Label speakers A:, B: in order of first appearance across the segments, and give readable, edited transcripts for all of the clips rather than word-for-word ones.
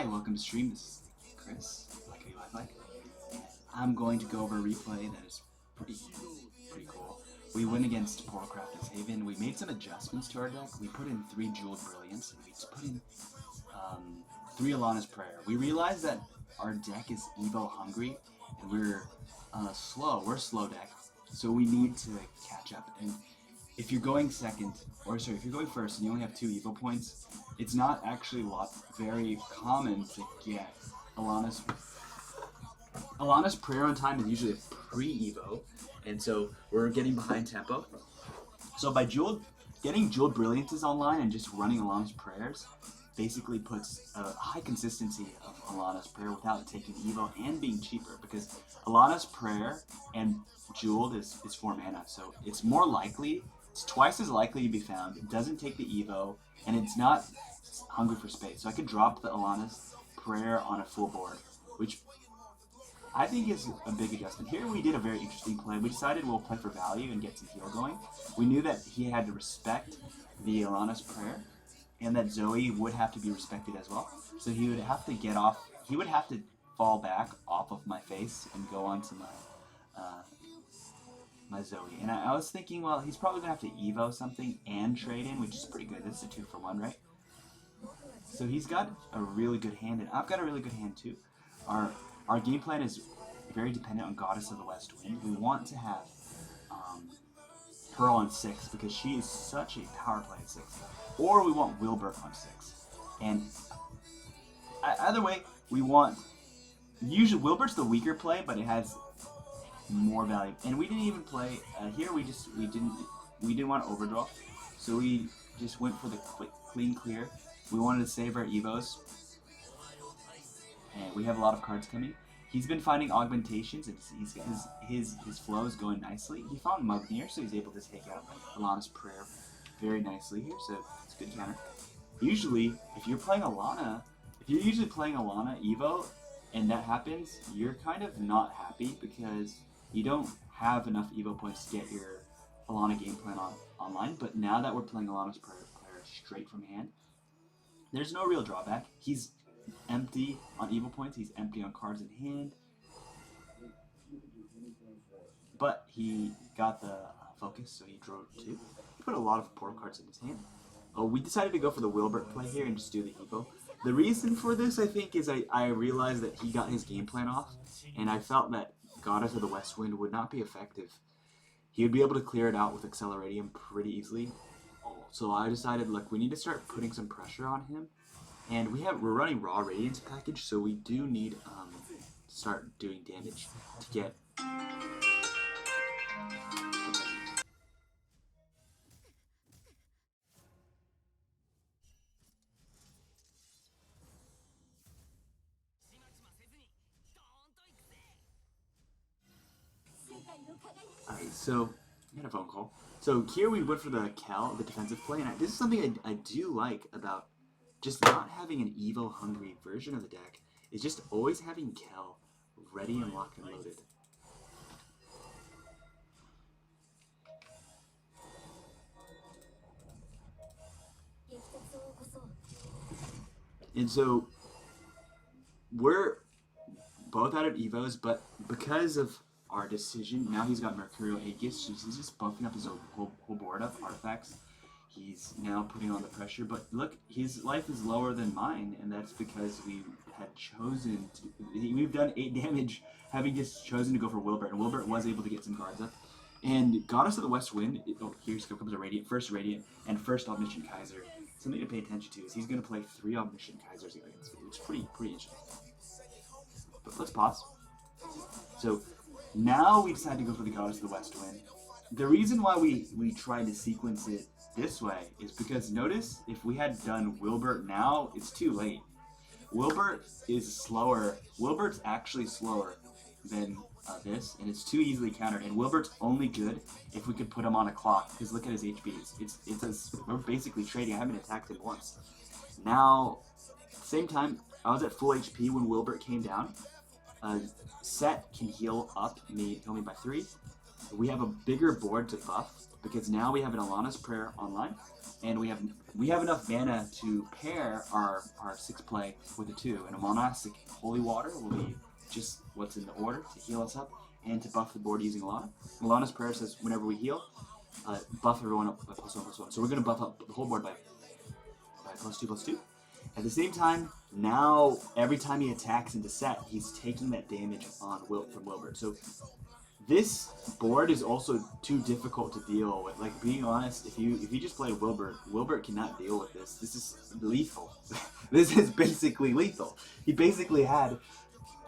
A: Hi, welcome to stream. This is Chris, like I look like. I'm going to go over a replay that is pretty cool. We win against Portalcraft as Haven. We made some adjustments to our deck. We put in 3 Jeweled Brilliance, and we just put in 3 Alana's Prayer. We realized that our deck is Evo hungry, and we're slow. We're a slow deck, so we need to catch up. And if you're going second, or sorry, if you're going first and you only have 2 Evo points, it's not actually very common to get Alana's Prayer on time is usually a pre-Evo, and so we're getting behind tempo. So by getting Jeweled Brilliances online and just running Alana's Prayers basically puts a high consistency of Alana's Prayer without taking Evo and being cheaper, because Alana's Prayer and Jeweled is 4 mana, so it's more likely, it's twice as likely to be found. It doesn't take the Evo, and it's not hungry for space. So I could drop the Alana's Prayer on a full board, which I think is a big adjustment. Here we did a very interesting play. We decided we'll play for value and get some heal going. We knew that he had to respect the Alana's Prayer, and that Zoe would have to be respected as well. So he would have to get off, he would have to fall back off of my face and go onto my Zoe. And I was thinking, well, he's probably going to have to Evo something and trade in, which is pretty good. That's a 2-for-1, right? So he's got a really good hand, and I've got a really good hand too. Our game plan is very dependent on Goddess of the West Wind. We want to have Pearl on 6 because she is such a power play at 6. Or we want Wilbert on 6. And either way, we want... Usually Wilbert's the weaker play, but it has more value. And we didn't even play... here we didn't want to overdraw. So we just went for the clean clear. We wanted to save our Evos. And we have a lot of cards coming. He's been finding augmentations, and his flow is going nicely. He found Mugnir, so he's able to take out Alana's Prayer very nicely here, so it's a good counter. Usually, if you're usually playing Alana Evo, and that happens, you're kind of not happy because you don't have enough Evo points to get your Alana game plan online. But now that we're playing Alana's Prayer straight from hand, there's no real drawback. He's empty on Evo points, he's empty on cards in hand, but he got the focus, so he drew 2. He put a lot of portal cards in his hand. Oh, we decided to go for the Wilbert play here and just do the Evo. The reason for this, I think, is I realized that he got his game plan off, and I felt that Goddess of the West Wind would not be effective. He would be able to clear it out with Acceleratium pretty easily. So I decided, look, we need to start putting some pressure on him. And we're running Raw Radiance package, so we do need to start doing damage to get... Alright, so, I got a phone call. So here we went for the Kel, the defensive play, and this is something I do like about just not having an Evo hungry version of the deck, is just always having Kel ready and locked and loaded. And so we're both out of Evos, but because of our decision, now he's got Mercurial Aegis, so he's just buffing up his whole board of artifacts. He's now putting on the pressure, but look, his life is lower than mine, and that's because we had chosen to... We've done 8 damage, having just chosen to go for Wilbert, and Wilbert was able to get some cards up. And Goddess of the West Wind, here comes a Radiant, and first Omniscient Kaiser. Something to pay attention to is he's going to play 3 Omniscient Kaisers against me, which is pretty interesting. But let's pause. So, now we decided to go for the Goddess of the West Wind. The reason why we tried to sequence it this way is because, notice, if we had done Wilbert now, it's too late. Wilbert is slower. Wilbert's actually slower than this, and it's too easily countered. And Wilbert's only good if we could put him on a clock, because look at his HPs. We're basically trading. I haven't attacked him once. Now, at the same time, I was at full HP when Wilbert came down. Set can heal me by 3. We have a bigger board to buff, because now we have an Alana's Prayer online. and we have enough mana to pair our 6 play with a 2, and a monastic holy water will be just what's in the order to heal us up and to buff the board using Alana. Alana's prayer says whenever we heal, buff everyone up by +1/+1. So we're gonna buff up the whole board by +2/+2. At the same time, now every time he attacks into set, he's taking that damage on from Wilbur. So this board is also too difficult to deal with. Like, being honest, if you just play Wilbur cannot deal with this. This is lethal. This is basically lethal. He basically had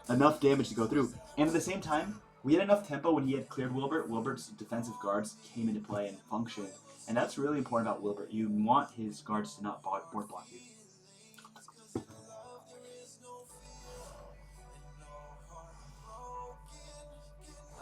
A: enough damage to go through, and at the same time, we had enough tempo when he had cleared Wilbur. Wilbur's defensive guards came into play and functioned, and that's really important about Wilbur. You want his guards to not board block you.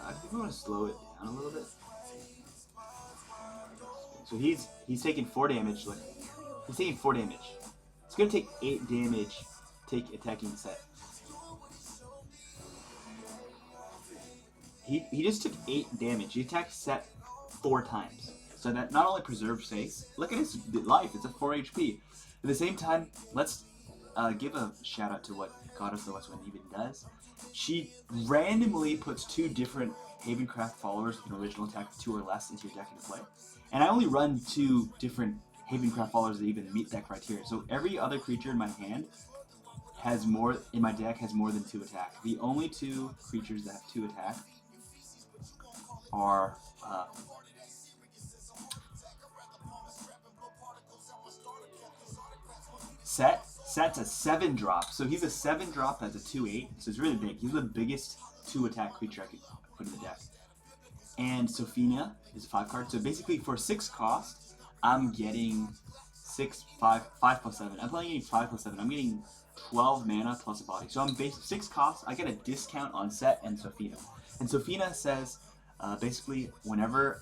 A: I think we want to slow it down a little bit. So he's taking 4 damage. Like, he's taking 4 damage. It's gonna take 8 damage. Take attacking set. He just took 8 damage. He attacked set 4 times. So that not only preserves face. Look at his life. It's a 4 HP. At the same time, let's give a shout out to what Goddess of the West Wind even does. She randomly puts 2 different Havencraft followers with an original attack 2 or less into your deck into play. And I only run 2 different Havencraft followers that even meet that criteria. So every other creature in my hand has more, in my deck, has more than 2 attack. The only 2 creatures that have 2 attack are Set's a 7-drop, so he's a 7-drop that's a 2/8, so it's really big. He's the biggest 2-attack creature I could put in the deck. And Sophina is a 5-card, so basically for 6 cost, I'm getting 5/7. I'm playing getting 5/7. I'm getting 12 mana plus a body. So I'm 6 costs. I get a discount on Set and Sophina. And Sophina says basically whenever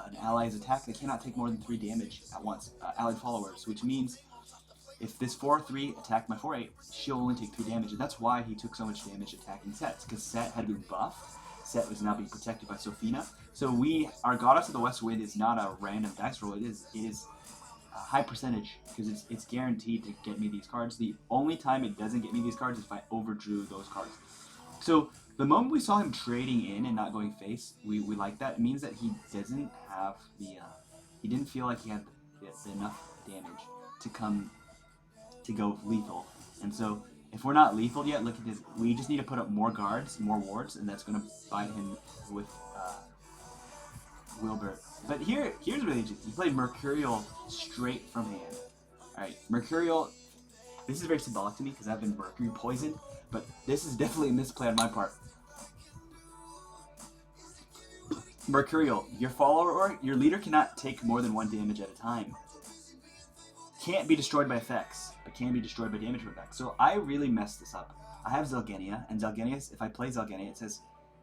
A: an ally is attacked, they cannot take more than 3 damage at once. Allied followers, which means if this 4/3 attacked my 4/8, she'll only take 3 damage, and that's why he took so much damage attacking Set, because Set had been buffed. Set was now being protected by Sophina. So our Goddess of the West Wind is not a random dice roll. It is a high percentage, because it's guaranteed to get me these cards. The only time it doesn't get me these cards is if I overdrew those cards. So the moment we saw him trading in and not going face, we like that. It means that he doesn't have he didn't feel like he had enough damage to go lethal. And so if we're not lethal yet, look at this. We just need to put up more guards, more wards, and that's going to bite him with Wilbur. But here's really interesting. He played Mercurial straight from hand. Alright, Mercurial, this is very symbolic to me because I've been Mercury poisoned, but this is definitely a misplay on my part. Mercurial, your follower or your leader cannot take more than 1 damage at a time. Can't be destroyed by effects, but can be destroyed by damage effects. So I really messed this up. I have Zelgenia, and Zelgenia, if I play Zelgenia, it says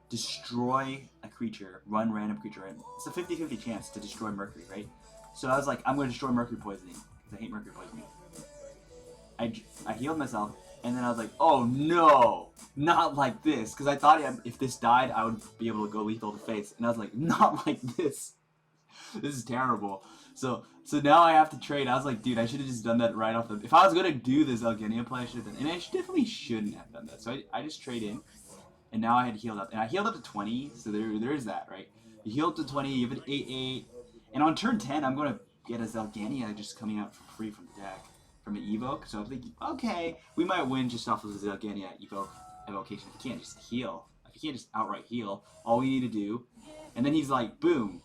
A: destroy a creature, run random creature. Right? It's a 50-50 chance to destroy Mercury, right? So I was like, I'm going to destroy Mercury poisoning, because I hate Mercury poisoning. I healed myself, and then I was like, oh no, not like this, because I thought if this died, I would be able to go lethal to face, and I was like, not like this. This is terrible. So now I have to trade. I was like, dude, I should have just done that right off the... If I was going to do this Zelgenia play, I should have done... And I definitely shouldn't have done that. So I just trade in, and now I had healed up. And I healed up to 20, so there is that, right? You heal up to 20, you have an 8/8, and on turn 10, I'm going to get a Zelgenia just coming out for free from the deck, from an evoke. So I'm thinking, okay, we might win just off of the Zelgenia evocation. If you can't just heal, if you can't just outright heal, all we need to do... And then he's like, boom,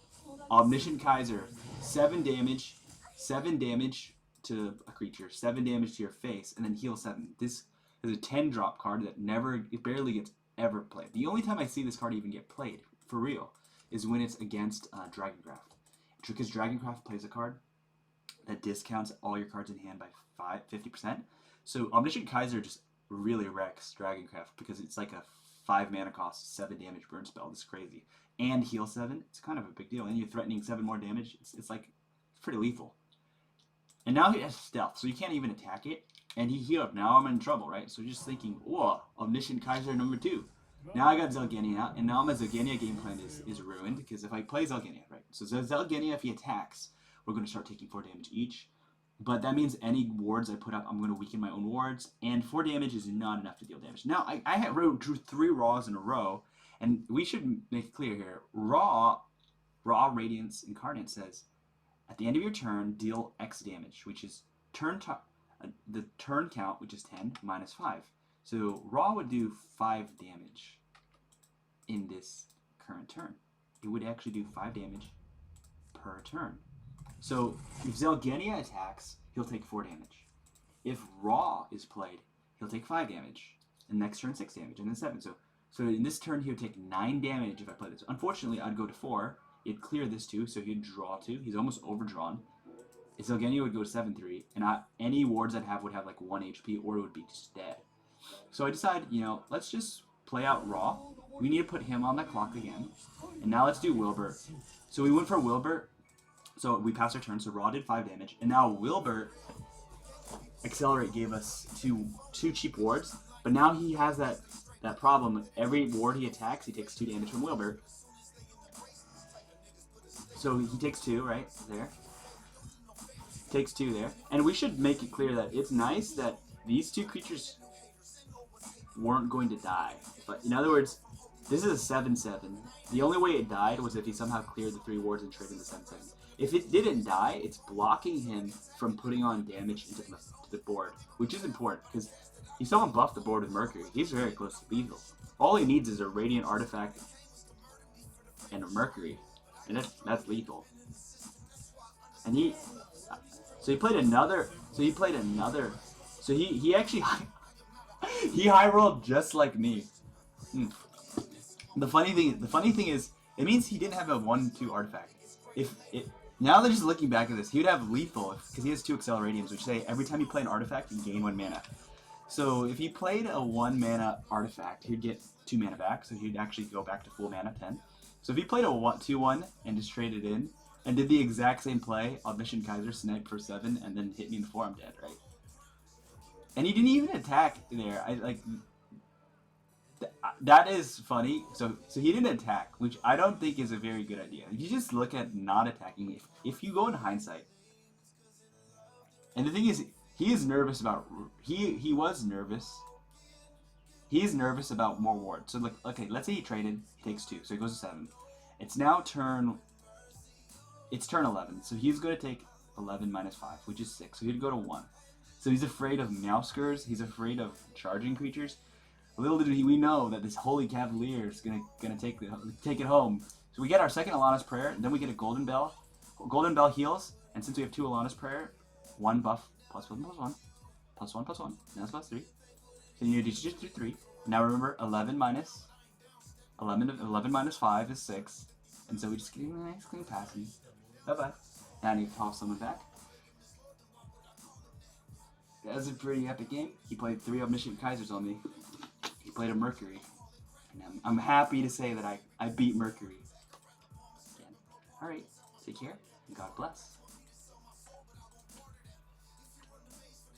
A: Omniscient Kaiser, 7 damage to a creature, 7 damage to your face, and then heal 7. This is a 10-drop card that it barely gets ever played. The only time I see this card even get played, for real, is when it's against Dragoncraft. Because Dragoncraft plays a card that discounts all your cards in hand by 50%. So Omniscient Kaiser just really wrecks Dragoncraft because it's like a 5 mana cost, 7 damage burn spell. This is crazy. And heal 7, it's kind of a big deal. And you're threatening 7 more damage. It's pretty lethal. And now he has stealth, so you can't even attack it. And he healed. Now I'm in trouble, right? So just thinking, whoa, Omniscient Kaiser number 2. Now I got Zelgenia out, and now my Zelgenia game plan is ruined, because if I play Zelgenia, right? So Zelgenia, if he attacks, we're going to start taking 4 damage each. But that means any wards I put up, I'm going to weaken my own wards, and 4 damage is not enough to deal damage. Now, I drew 3 Raws in a row, and we should make it clear here. Raw Radiance Incarnate says, at the end of your turn, deal X damage, which is the turn count, which is 10, minus 5. So Raw would do 5 damage in this current turn. It would actually do 5 damage per turn. So if Zelgenia attacks, he'll take 4 damage. If Raw is played, he'll take 5 damage. And next turn 6 damage, and then 7. So in this turn he would take 9 damage if I play this. Unfortunately, I'd go to 4. He'd clear this 2, so he'd draw 2. He's almost overdrawn. Zelgenia would go to 7-3, and any wards I'd have would have like 1 HP, or it would be just dead. So I decided, let's just play out Raw. We need to put him on the clock again. And now let's do Wilbur. So we went for Wilbur. So we passed our turn, so Raw did 5 damage. And now Wilbur Accelerate gave us two cheap wards. But now he has that problem. Every ward he attacks, he takes 2 damage from Wilbur. So he takes 2, right? There. Takes 2 there. And we should make it clear that it's nice that these 2 creatures weren't going to die. But in other words, this is a 7-7. The only way it died was if he somehow cleared the 3 wards and traded the 7-7. If it didn't die, it's blocking him from putting on damage into the board, which is important because he still buffed the board with Mercury. He's very close to lethal. All he needs is a Radiant Artifact and a Mercury, and that's lethal. And he played another. So he actually he high rolled just like me. The funny thing is, it means he didn't have a 1/2 artifact. Now they're just looking back at this, he would have lethal because he has 2 Acceleratiums, which say every time you play an artifact, you gain 1 mana. So if he played a 1 mana artifact, he'd get 2 mana back, so he'd actually go back to full mana, 10. So if he played a 2/1 and just traded in and did the exact same play, Omniscient Kaiser snipe for 7 and then hit me in 4, I'm dead, right? And he didn't even attack there. That is funny. So he didn't attack, which I don't think is a very good idea. You just look at not attacking. If you go in hindsight, and the thing is, he is nervous about. He was nervous. He is nervous about more wards. So like, okay, let's say he traded, he takes 2, so he goes to 7. It's now turn 11, so he's going to take 11 minus 5, which is 6. So he'd go to 1. So he's afraid of Meowskers. He's afraid of charging creatures. Little did we know that this Holy Cavalier is gonna take it home. So we get our second Alana's Prayer, and then we get a Golden Bell. Golden Bell heals, and since we have 2 Alana's Prayer, 1 buff plus 1 plus 1 plus 1 plus 1. Now it's plus 3. So you need to just do 3. Now remember, 11 minus 5 is 6, and so we just get a nice clean passing. Bye bye. Now I need to toss someone back. That was a pretty epic game. He played 3 Omniscient Kaisers on me. He played a Mercury. And I'm happy to say that I beat Mercury. Again. Alright, take care, and God bless.